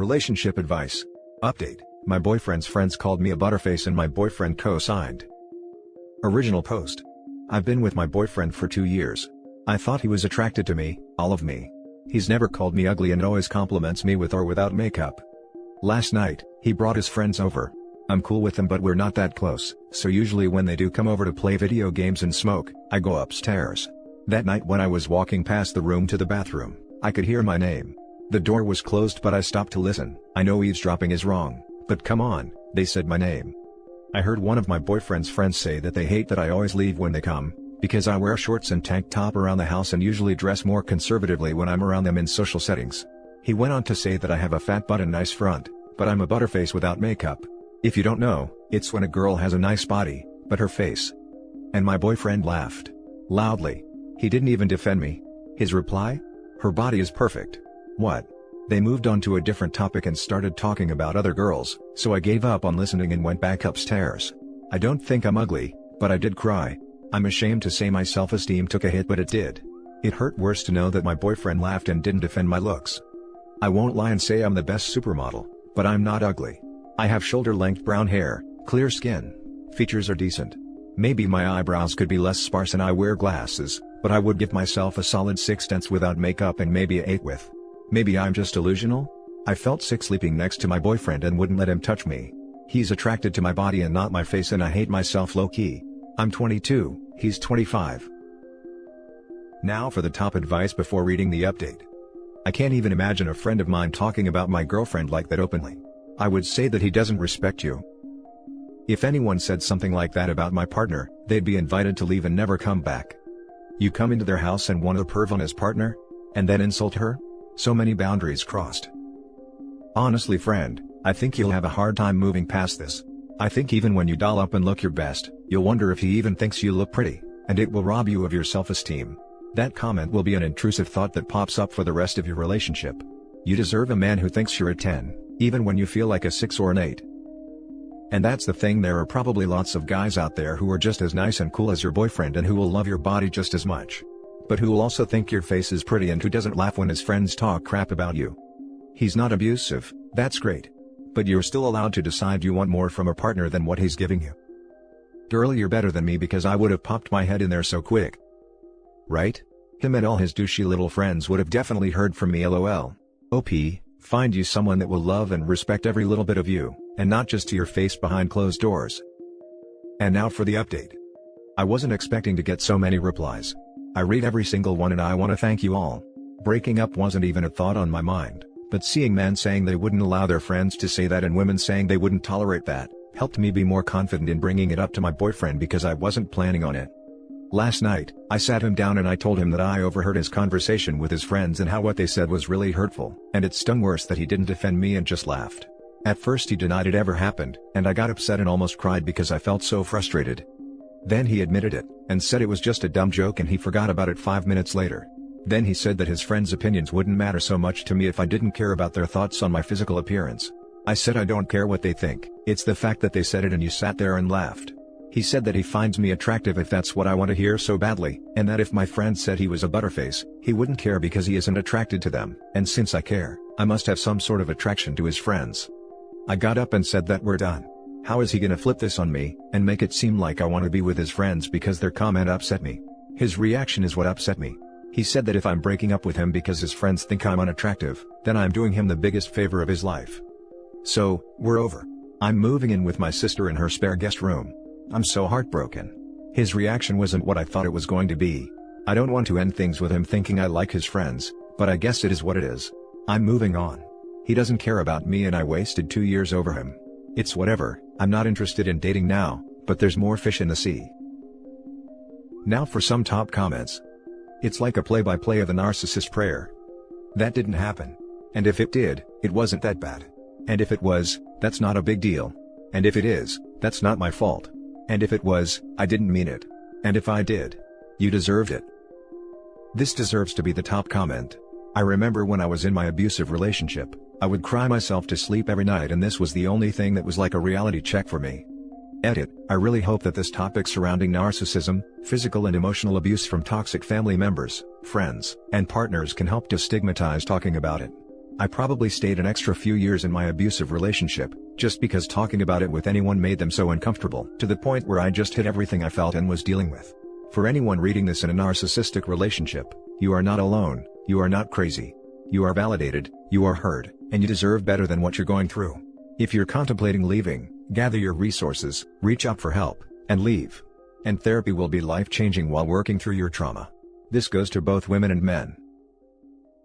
Relationship advice. Update. My boyfriend's friends called me a butterface and my boyfriend co-signed. Original post. I've been with my boyfriend for 2 years. I thought he was attracted to me, all of me. He's never called me ugly and always compliments me with or without makeup. Last night, he brought his friends over. I'm cool with them but we're not that close, so usually when they do come over to play video games and smoke, I go upstairs. That night when I was walking past the room to the bathroom, I could hear my name. The door was closed but I stopped to listen. I know eavesdropping is wrong, but come on, they said my name. I heard one of my boyfriend's friends say that they hate that I always leave when they come, because I wear shorts and tank top around the house and usually dress more conservatively when I'm around them in social settings. He went on to say that I have a fat butt and nice front, but I'm a butterface without makeup. If you don't know, it's when a girl has a nice body, but her face. And my boyfriend laughed. Loudly. He didn't even defend me. His reply? Her body is perfect. What? They moved on to a different topic and started talking about other girls, so I gave up on listening and went back upstairs. I don't think I'm ugly, but I did cry. I'm ashamed to say my self-esteem took a hit but it did. It hurt worse to know that my boyfriend laughed and didn't defend my looks. I won't lie and say I'm the best supermodel, but I'm not ugly. I have shoulder-length brown hair, clear skin. Features are decent. Maybe my eyebrows could be less sparse and I wear glasses, but I would give myself a solid 6/10 without makeup and maybe a 8 with. Maybe I'm just delusional? I felt sick sleeping next to my boyfriend and wouldn't let him touch me. He's attracted to my body and not my face and I hate myself low-key. I'm 22, he's 25. Now for the top advice before reading the update. I can't even imagine a friend of mine talking about my girlfriend like that openly. I would say that he doesn't respect you. If anyone said something like that about my partner, they'd be invited to leave and never come back. You come into their house and want to perv on his partner? And then insult her? So many boundaries crossed. Honestly friend, I think you'll have a hard time moving past this. I think even when you doll up and look your best, you'll wonder if he even thinks you look pretty, and it will rob you of your self-esteem. That comment will be an intrusive thought that pops up for the rest of your relationship. You deserve a man who thinks you're a 10, even when you feel like a 6 or an 8. And that's the thing, there are probably lots of guys out there who are just as nice and cool as your boyfriend and who will love your body just as much. But who will also think your face is pretty and who doesn't laugh when his friends talk crap about you. He's not abusive, that's great. But you're still allowed to decide you want more from a partner than what he's giving you. Girl, you're better than me because I would have popped my head in there so quick. Right? Him and all his douchey little friends would have definitely heard from me lol. OP, find you someone that will love and respect every little bit of you, and not just to your face behind closed doors. And now for the update. I wasn't expecting to get so many replies. I read every single one and I want to thank you all. Breaking up wasn't even a thought on my mind, but seeing men saying they wouldn't allow their friends to say that and women saying they wouldn't tolerate that, helped me be more confident in bringing it up to my boyfriend because I wasn't planning on it. Last night, I sat him down and I told him that I overheard his conversation with his friends and how what they said was really hurtful, and it stung worse that he didn't defend me and just laughed. At first he denied it ever happened, and I got upset and almost cried because I felt so frustrated. Then he admitted it, and said it was just a dumb joke and he forgot about it 5 minutes later. Then he said that his friends' opinions wouldn't matter so much to me if I didn't care about their thoughts on my physical appearance. I said I don't care what they think, it's the fact that they said it and you sat there and laughed. He said that he finds me attractive if that's what I want to hear so badly, and that if my friend said he was a butterface, he wouldn't care because he isn't attracted to them, and since I care, I must have some sort of attraction to his friends. I got up and said that we're done. How is he gonna flip this on me, and make it seem like I want to be with his friends because their comment upset me? His reaction is what upset me. He said that if I'm breaking up with him because his friends think I'm unattractive, then I'm doing him the biggest favor of his life. So, we're over. I'm moving in with my sister in her spare guest room. I'm so heartbroken. His reaction wasn't what I thought it was going to be. I don't want to end things with him thinking I like his friends, but I guess it is what it is. I'm moving on. He doesn't care about me and I wasted 2 years over him. It's whatever, I'm not interested in dating now, but there's more fish in the sea. Now for some top comments. It's like a play-by-play of the narcissist prayer. That didn't happen. And if it did, it wasn't that bad. And if it was, that's not a big deal. And if it is, that's not my fault. And if it was, I didn't mean it. And if I did, you deserved it. This deserves to be the top comment. I remember when I was in my abusive relationship, I would cry myself to sleep every night and this was the only thing that was like a reality check for me. Edit, I really hope that this topic surrounding narcissism, physical and emotional abuse from toxic family members, friends, and partners can help destigmatize talking about it. I probably stayed an extra few years in my abusive relationship, just because talking about it with anyone made them so uncomfortable, to the point where I just hid everything I felt and was dealing with. For anyone reading this in a narcissistic relationship, you are not alone, you are not crazy. You are validated, you are heard, and you deserve better than what you're going through. If you're contemplating leaving, gather your resources, reach out for help, and leave. And therapy will be life-changing while working through your trauma. This goes to both women and men.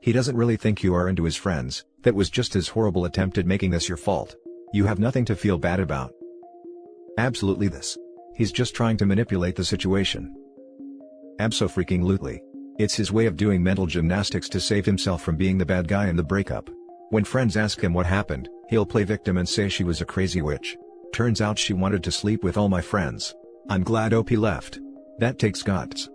He doesn't really think you are into his friends, that was just his horrible attempt at making this your fault. You have nothing to feel bad about. Absolutely this. He's just trying to manipulate the situation. Abso-freaking-lutely. It's his way of doing mental gymnastics to save himself from being the bad guy in the breakup. When friends ask him what happened, he'll play victim and say she was a crazy witch. Turns out she wanted to sleep with all my friends. I'm glad OP left. That takes guts.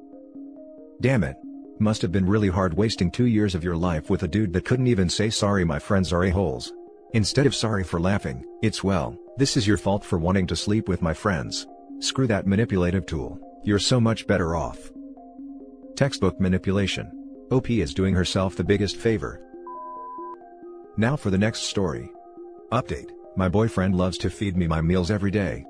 Damn it. Must have been really hard wasting 2 years of your life with a dude that couldn't even say sorry my friends are a-holes. Instead of sorry for laughing, it's well, this is your fault for wanting to sleep with my friends. Screw that manipulative tool, you're so much better off. Textbook manipulation. OP is doing herself the biggest favor. Now for the next story. Update, my boyfriend loves to feed me my meals every day.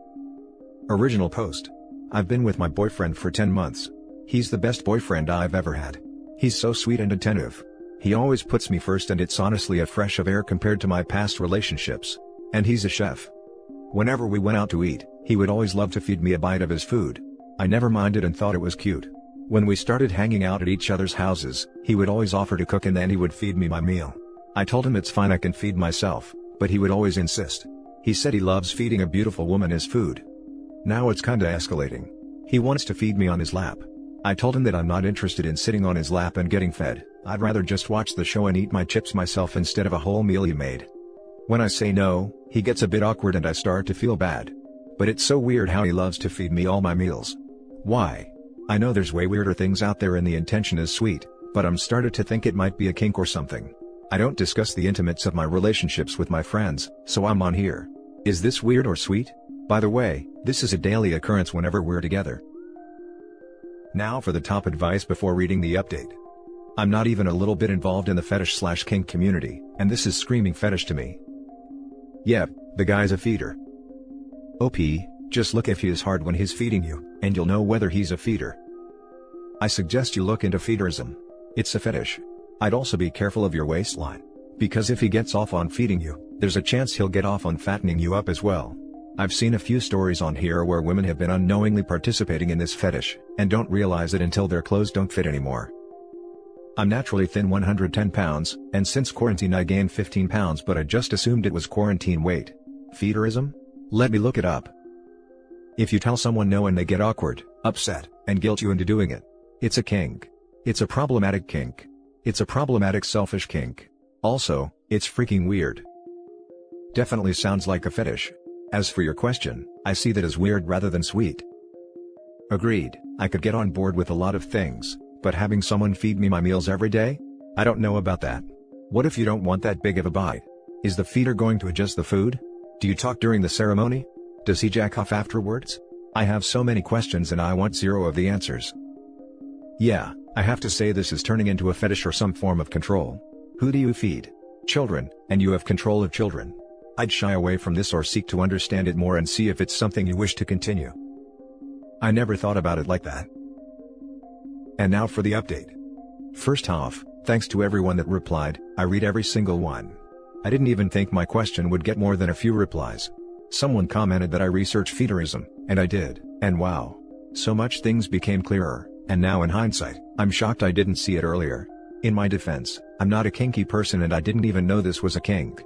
Original post. I've been with my boyfriend for 10 months. He's the best boyfriend I've ever had. He's so sweet and attentive. He always puts me first and it's honestly a fresh of air compared to my past relationships. And he's a chef. Whenever we went out to eat, he would always love to feed me a bite of his food. I never minded and thought it was cute. When we started hanging out at each other's houses, he would always offer to cook and then he would feed me my meal. I told him it's fine, I can feed myself, but he would always insist. He said he loves feeding a beautiful woman his food. Now it's kinda escalating. He wants to feed me on his lap. I told him that I'm not interested in sitting on his lap and getting fed, I'd rather just watch the show and eat my chips myself instead of a whole meal he made. When I say no, he gets a bit awkward and I start to feel bad. But it's so weird how he loves to feed me all my meals. Why? I know there's way weirder things out there and the intention is sweet, but I'm started to think it might be a kink or something. I don't discuss the intimates of my relationships with my friends, so I'm on here. Is this weird or sweet? By the way, this is a daily occurrence whenever we're together. Now for the top advice before reading the update. I'm not even a little bit involved in the fetish/kink community, and this is screaming fetish to me. Yep, the guy's a feeder. OP, just look if he is hard when he's feeding you, and you'll know whether he's a feeder. I suggest you look into feederism. It's a fetish. I'd also be careful of your waistline. Because if he gets off on feeding you, there's a chance he'll get off on fattening you up as well. I've seen a few stories on here where women have been unknowingly participating in this fetish, and don't realize it until their clothes don't fit anymore. I'm naturally thin, 110 pounds, and since quarantine I gained 15 pounds, but I just assumed it was quarantine weight. Feederism? Let me look it up. If you tell someone no and they get awkward, upset, and guilt you into doing it, it's a kink. It's a problematic kink. It's a problematic selfish kink. Also, it's freaking weird. Definitely sounds like a fetish. As for your question, I see that as weird rather than sweet. Agreed, I could get on board with a lot of things, but having someone feed me my meals every day? I don't know about that. What if you don't want that big of a bite? Is the feeder going to adjust the food? Do you talk during the ceremony? Does he jack off afterwards? I have so many questions and I want zero of the answers. Yeah, I have to say this is turning into a fetish or some form of control. Who do you feed? Children, and you have control of children. I'd shy away from this or seek to understand it more and see if it's something you wish to continue. I never thought about it like that. And now for the update. First off, thanks to everyone that replied, I read every single one. I didn't even think my question would get more than a few replies. Someone commented that I research feederism, and I did, and wow. So much things became clearer, and now in hindsight, I'm shocked I didn't see it earlier. In my defense, I'm not a kinky person and I didn't even know this was a kink.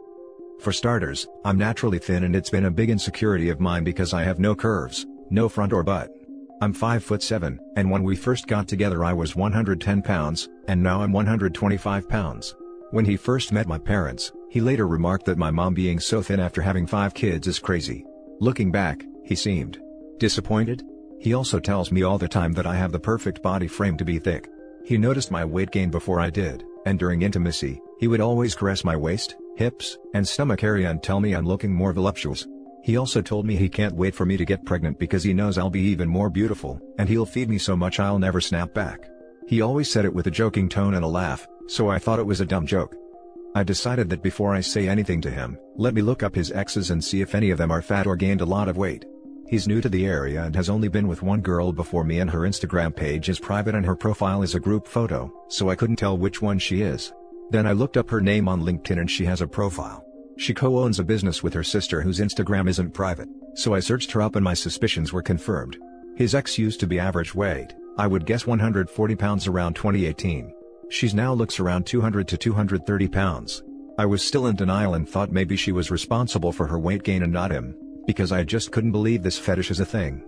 For starters, I'm naturally thin and it's been a big insecurity of mine because I have no curves, no front or butt. I'm 5'7", and when we first got together I was 110 pounds, and now I'm 125 pounds. When he first met my parents, he later remarked that my mom being so thin after having 5 kids is crazy. Looking back, he seemed disappointed. He also tells me all the time that I have the perfect body frame to be thick. He noticed my weight gain before I did, and during intimacy, he would always caress my waist, hips, and stomach area and tell me I'm looking more voluptuous. He also told me he can't wait for me to get pregnant because he knows I'll be even more beautiful, and he'll feed me so much I'll never snap back. He always said it with a joking tone and a laugh, so I thought it was a dumb joke. I decided that before I say anything to him, let me look up his exes and see if any of them are fat or gained a lot of weight. He's new to the area and has only been with one girl before me, and her Instagram page is private and her profile is a group photo, so I couldn't tell which one she is. Then I looked up her name on LinkedIn and she has a profile. She co-owns a business with her sister whose Instagram isn't private, so I searched her up and my suspicions were confirmed. His ex used to be average weight, I would guess 140 pounds around 2018. She's now looks around 200 to 230 pounds. I was still in denial and thought maybe she was responsible for her weight gain and not him, because I just couldn't believe this fetish is a thing.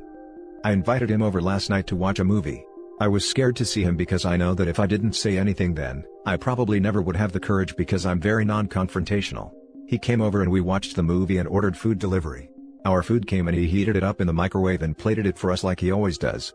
I invited him over last night to watch a movie. I was scared to see him because I know that if I didn't say anything then, I probably never would have the courage because I'm very non-confrontational. He came over and we watched the movie and ordered food delivery. Our food came and he heated it up in the microwave and plated it for us like he always does.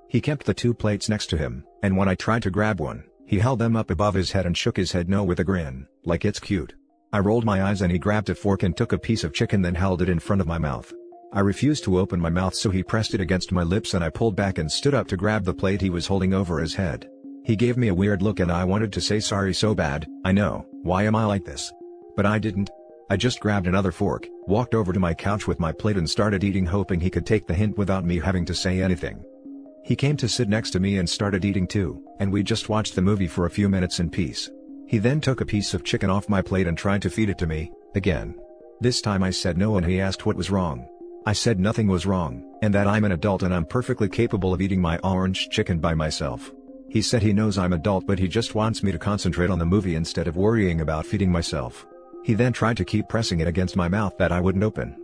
He kept the 2 plates next to him, and when I tried to grab one, he held them up above his head and shook his head no with a grin, like it's cute. I rolled my eyes and he grabbed a fork and took a piece of chicken then held it in front of my mouth. I refused to open my mouth so he pressed it against my lips and I pulled back and stood up to grab the plate he was holding over his head. He gave me a weird look and I wanted to say sorry so bad, I know, why am I like this? But I didn't. I just grabbed another fork, walked over to my couch with my plate and started eating hoping he could take the hint without me having to say anything. He came to sit next to me and started eating too, and we just watched the movie for a few minutes in peace. He then took a piece of chicken off my plate and tried to feed it to me, again. This time I said no and he asked what was wrong. I said nothing was wrong, and that I'm an adult and I'm perfectly capable of eating my orange chicken by myself. He said he knows I'm adult but he just wants me to concentrate on the movie instead of worrying about feeding myself. He then tried to keep pressing it against my mouth that I wouldn't open.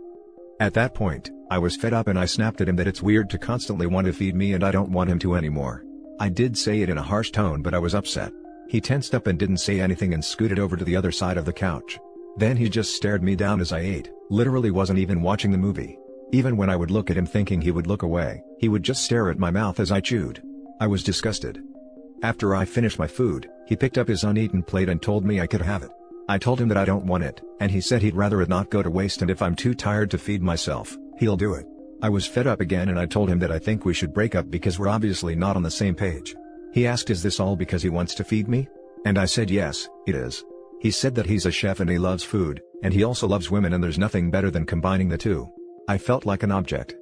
At that point, I was fed up and I snapped at him that it's weird to constantly want to feed me and I don't want him to anymore. I did say it in a harsh tone but I was upset. He tensed up and didn't say anything and scooted over to the other side of the couch. Then he just stared me down as I ate, literally wasn't even watching the movie. Even when I would look at him thinking he would look away, he would just stare at my mouth as I chewed. I was disgusted. After I finished my food, he picked up his uneaten plate and told me I could have it. I told him that I don't want it, and he said he'd rather it not go to waste and if I'm too tired to feed myself, he'll do it. I was fed up again and I told him that I think we should break up because we're obviously not on the same page. He asked is this all because he wants to feed me? And I said yes, it is. He said that he's a chef and he loves food, and he also loves women and there's nothing better than combining the two. I felt like an object.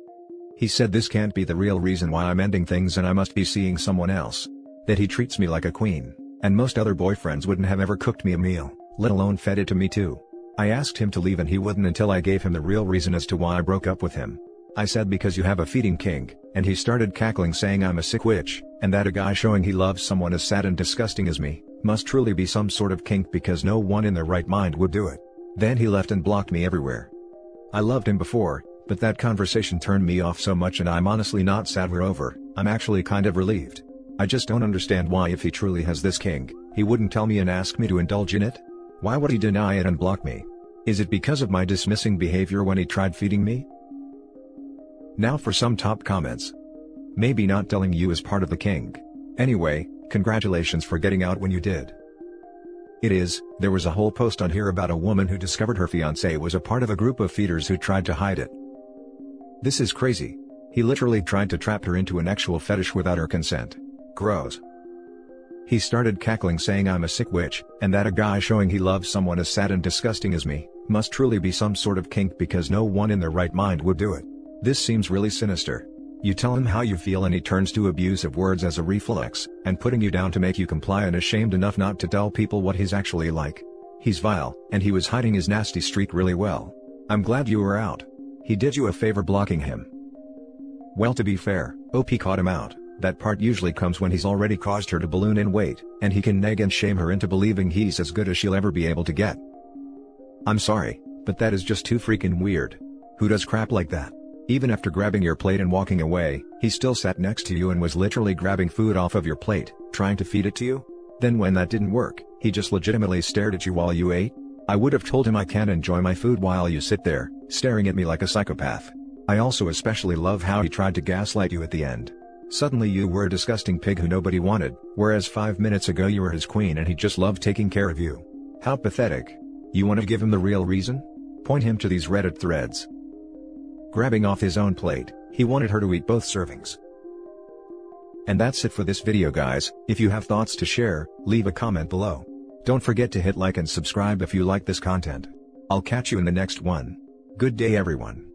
He said this can't be the real reason why I'm ending things and I must be seeing someone else. That he treats me like a queen, and most other boyfriends wouldn't have ever cooked me a meal, let alone fed it to me too. I asked him to leave and he wouldn't until I gave him the real reason as to why I broke up with him. I said because you have a feeding kink, and he started cackling saying I'm a sick witch, and that a guy showing he loves someone as sad and disgusting as me, must truly be some sort of kink because no one in their right mind would do it. Then he left and blocked me everywhere. I loved him before, but that conversation turned me off so much and I'm honestly not sad we're over, I'm actually kind of relieved. I just don't understand why if he truly has this kink, he wouldn't tell me and ask me to indulge in it? Why would he deny it and block me? Is it because of my dismissing behavior when he tried feeding me? Now for some top comments. Maybe not telling you is part of the kink. Anyway, congratulations for getting out when you did. There was a whole post on here about a woman who discovered her fiancé was a part of a group of feeders who tried to hide it. This is crazy. He literally tried to trap her into an actual fetish without her consent. Gross. He started cackling saying I'm a sick witch, and that a guy showing he loves someone as sad and disgusting as me, must truly be some sort of kink because no one in their right mind would do it. This seems really sinister. You tell him how you feel and he turns to abusive words as a reflex, and putting you down to make you comply and ashamed enough not to tell people what he's actually like. He's vile, and he was hiding his nasty streak really well. I'm glad you were out. He did you a favor blocking him. Well, to be fair, OP caught him out. That part usually comes when he's already caused her to balloon in weight, and he can nag and shame her into believing he's as good as she'll ever be able to get. I'm sorry, but that is just too freaking weird. Who does crap like that? Even after grabbing your plate and walking away, he still sat next to you and was literally grabbing food off of your plate, trying to feed it to you? Then when that didn't work, he just legitimately stared at you while you ate? I would have told him I can't enjoy my food while you sit there, staring at me like a psychopath. I also especially love how he tried to gaslight you at the end. Suddenly you were a disgusting pig who nobody wanted, whereas 5 minutes ago you were his queen and he just loved taking care of you. How pathetic. You want to give him the real reason? Point him to these Reddit threads. Grabbing off his own plate, he wanted her to eat both servings. And that's it for this video guys. If you have thoughts to share, leave a comment below. Don't forget to hit like and subscribe if you like this content. I'll catch you in the next one. Good day everyone.